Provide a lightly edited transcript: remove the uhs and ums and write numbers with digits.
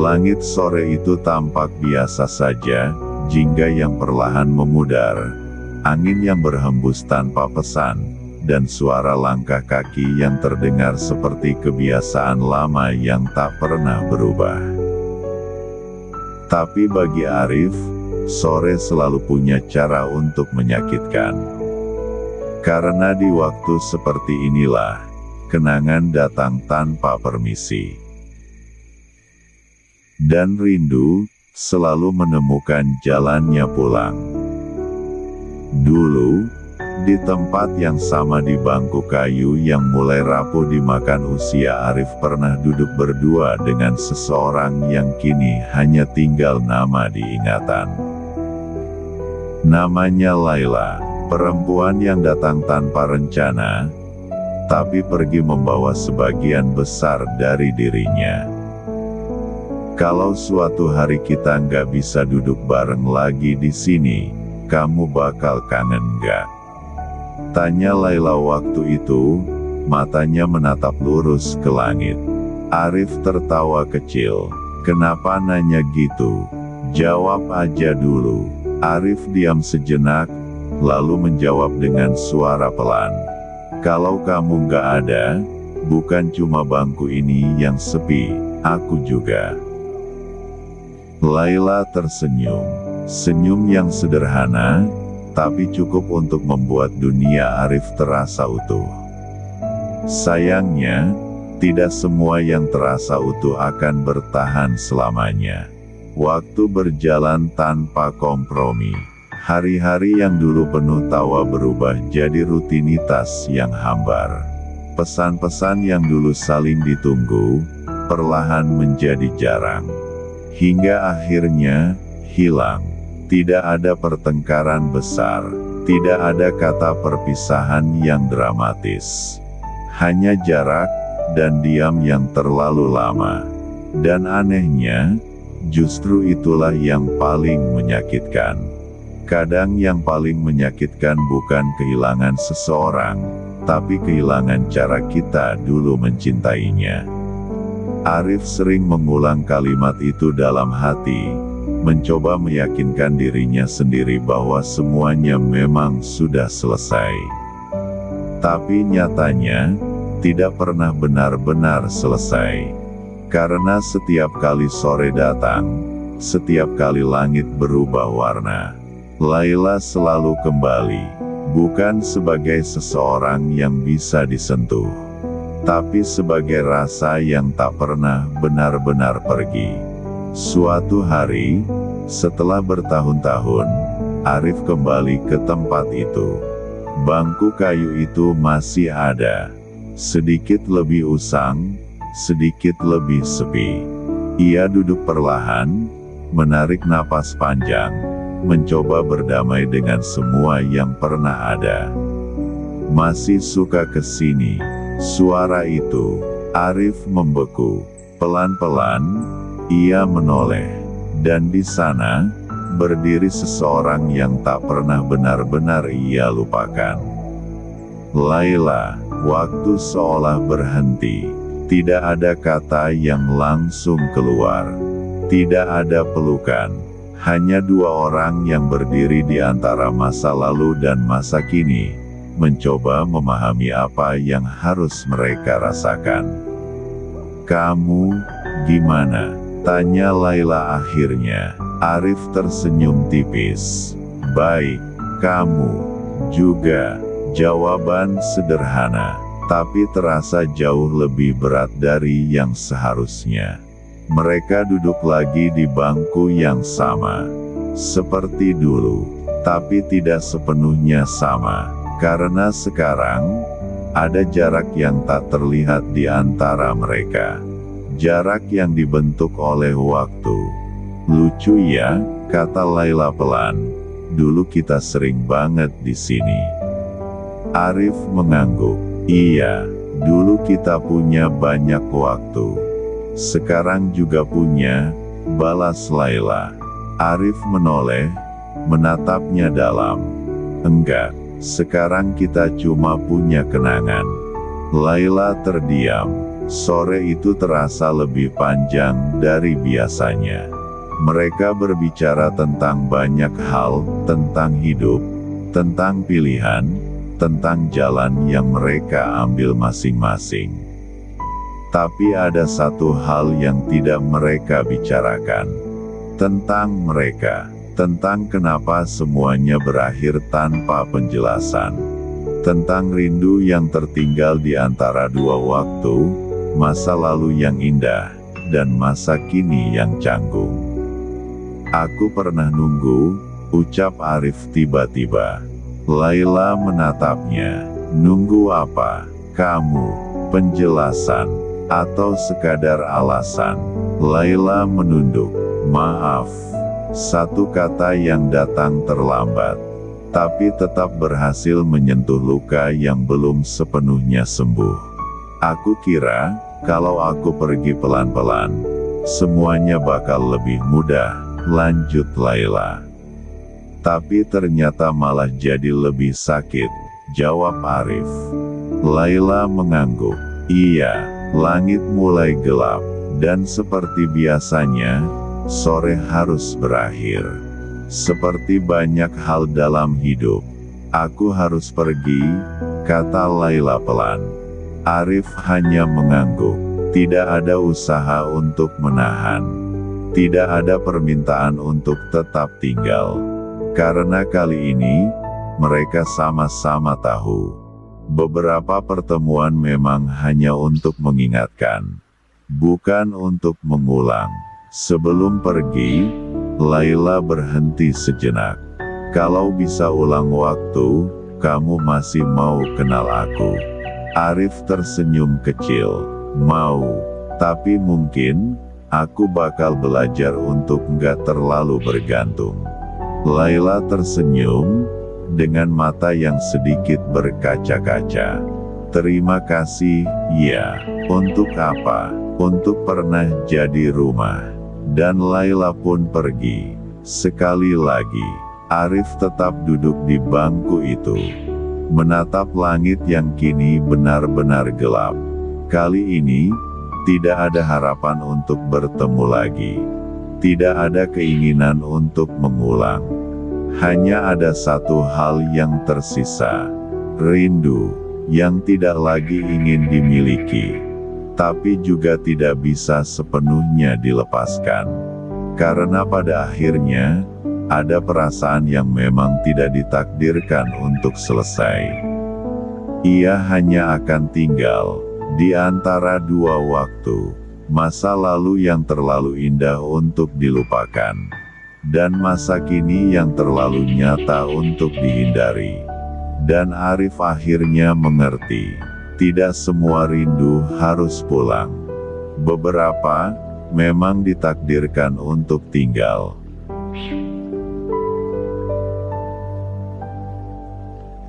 Langit sore itu tampak biasa saja, jingga yang perlahan memudar, angin yang berhembus tanpa pesan, dan suara langkah kaki yang terdengar seperti kebiasaan lama yang tak pernah berubah. Tapi bagi Arif, sore selalu punya cara untuk menyakitkan. Karena di waktu seperti inilah, kenangan datang tanpa permisi. Dan rindu selalu menemukan jalannya pulang. Dulu, di tempat yang sama di bangku kayu yang mulai rapuh dimakan usia, Arif pernah duduk berdua dengan seseorang yang kini hanya tinggal nama di ingatan. Namanya Laila, perempuan yang datang tanpa rencana, tapi pergi membawa sebagian besar dari dirinya. Kalau suatu hari kita nggak bisa duduk bareng lagi di sini, kamu bakal kangen nggak? Tanya Laila waktu itu, matanya menatap lurus ke langit. Arif tertawa kecil. Kenapa nanya gitu? Jawab aja dulu. Arif diam sejenak, lalu menjawab dengan suara pelan. Kalau kamu nggak ada, bukan cuma bangku ini yang sepi, aku juga. Laila tersenyum. Senyum yang sederhana, tapi cukup untuk membuat dunia Arif terasa utuh. Sayangnya, tidak semua yang terasa utuh akan bertahan selamanya. Waktu berjalan tanpa kompromi. Hari-hari yang dulu penuh tawa berubah jadi rutinitas yang hambar. Pesan-pesan yang dulu saling ditunggu, perlahan menjadi jarang. Hingga akhirnya, hilang. Tidak ada pertengkaran besar, tidak ada kata perpisahan yang dramatis. Hanya jarak, dan diam yang terlalu lama. Dan anehnya, justru itulah yang paling menyakitkan. Kadang yang paling menyakitkan bukan kehilangan seseorang, tapi kehilangan cara kita dulu mencintainya. Arif sering mengulang kalimat itu dalam hati, mencoba meyakinkan dirinya sendiri bahwa semuanya memang sudah selesai. Tapi nyatanya, tidak pernah benar-benar selesai. Karena setiap kali sore datang, setiap kali langit berubah warna, Laila selalu kembali, bukan sebagai seseorang yang bisa disentuh, tapi sebagai rasa yang tak pernah benar-benar pergi. Suatu hari, setelah bertahun-tahun, Arif kembali ke tempat itu. Bangku kayu itu masih ada. Sedikit lebih usang, sedikit lebih sepi. Ia duduk perlahan, menarik napas panjang, mencoba berdamai dengan semua yang pernah ada. Masih suka kesini. Suara itu, Arif membeku. Pelan-pelan, ia menoleh. Dan di sana, berdiri seseorang yang tak pernah benar-benar ia lupakan. Laila, waktu seolah berhenti. Tidak ada kata yang langsung keluar. Tidak ada pelukan. Hanya dua orang yang berdiri di antara masa lalu dan masa kini, mencoba memahami apa yang harus mereka rasakan. Kamu, gimana? Tanya Laila akhirnya. Arif tersenyum tipis. Baik, kamu juga. Jawaban sederhana, tapi terasa jauh lebih berat dari yang seharusnya. Mereka duduk lagi di bangku yang sama, seperti dulu, tapi tidak sepenuhnya sama. Karena sekarang, ada jarak yang tak terlihat di antara mereka. Jarak yang dibentuk oleh waktu. Lucu ya, kata Laila pelan. Dulu kita sering banget di sini. Arif mengangguk. Iya, dulu kita punya banyak waktu. Sekarang juga punya, balas Laila. Arif menoleh, menatapnya dalam. Enggak. Sekarang kita cuma punya kenangan. Laila terdiam. Sore itu terasa lebih panjang dari biasanya. Mereka berbicara tentang banyak hal, tentang hidup, tentang pilihan, tentang jalan yang mereka ambil masing-masing. Tapi ada satu hal yang tidak mereka bicarakan. Tentang mereka. Tentang kenapa semuanya berakhir tanpa penjelasan. Tentang rindu yang tertinggal di antara dua waktu, masa lalu yang indah, dan masa kini yang canggung. Aku pernah nunggu, ucap Arif tiba-tiba. Laila menatapnya. Nunggu apa? Kamu? Penjelasan? Atau sekadar alasan? Laila menunduk. Maaf. Satu kata yang datang terlambat, tapi tetap berhasil menyentuh luka yang belum sepenuhnya sembuh. Aku kira, kalau aku pergi pelan-pelan, semuanya bakal lebih mudah, lanjut Laila. Tapi ternyata malah jadi lebih sakit, jawab Arif. Laila mengangguk. Iya, langit mulai gelap, dan seperti biasanya, sore harus berakhir. Seperti banyak hal dalam hidup, aku harus pergi, kata Laila pelan. Arif hanya mengangguk. Tidak ada usaha untuk menahan. Tidak ada permintaan untuk tetap tinggal. Karena kali ini, mereka sama-sama tahu. Beberapa pertemuan memang hanya untuk mengingatkan. Bukan untuk mengulang. Sebelum pergi, Laila berhenti sejenak. Kalau bisa ulang waktu, kamu masih mau kenal aku? Arif tersenyum kecil. Mau, tapi mungkin, aku bakal belajar untuk nggak terlalu bergantung. Laila tersenyum, dengan mata yang sedikit berkaca-kaca. Terima kasih, ya. Untuk apa? Untuk pernah jadi rumah. Dan Laila pun pergi. Sekali lagi, Arif tetap duduk di bangku itu. Menatap langit yang kini benar-benar gelap. Kali ini, tidak ada harapan untuk bertemu lagi. Tidak ada keinginan untuk mengulang. Hanya ada satu hal yang tersisa. Rindu, yang tidak lagi ingin dimiliki. Tapi juga tidak bisa sepenuhnya dilepaskan. Karena pada akhirnya, ada perasaan yang memang tidak ditakdirkan untuk selesai. Ia hanya akan tinggal di antara dua waktu, masa lalu yang terlalu indah untuk dilupakan, dan masa kini yang terlalu nyata untuk dihindari. Dan Arif akhirnya mengerti, tidak semua rindu harus pulang. Beberapa memang ditakdirkan untuk tinggal.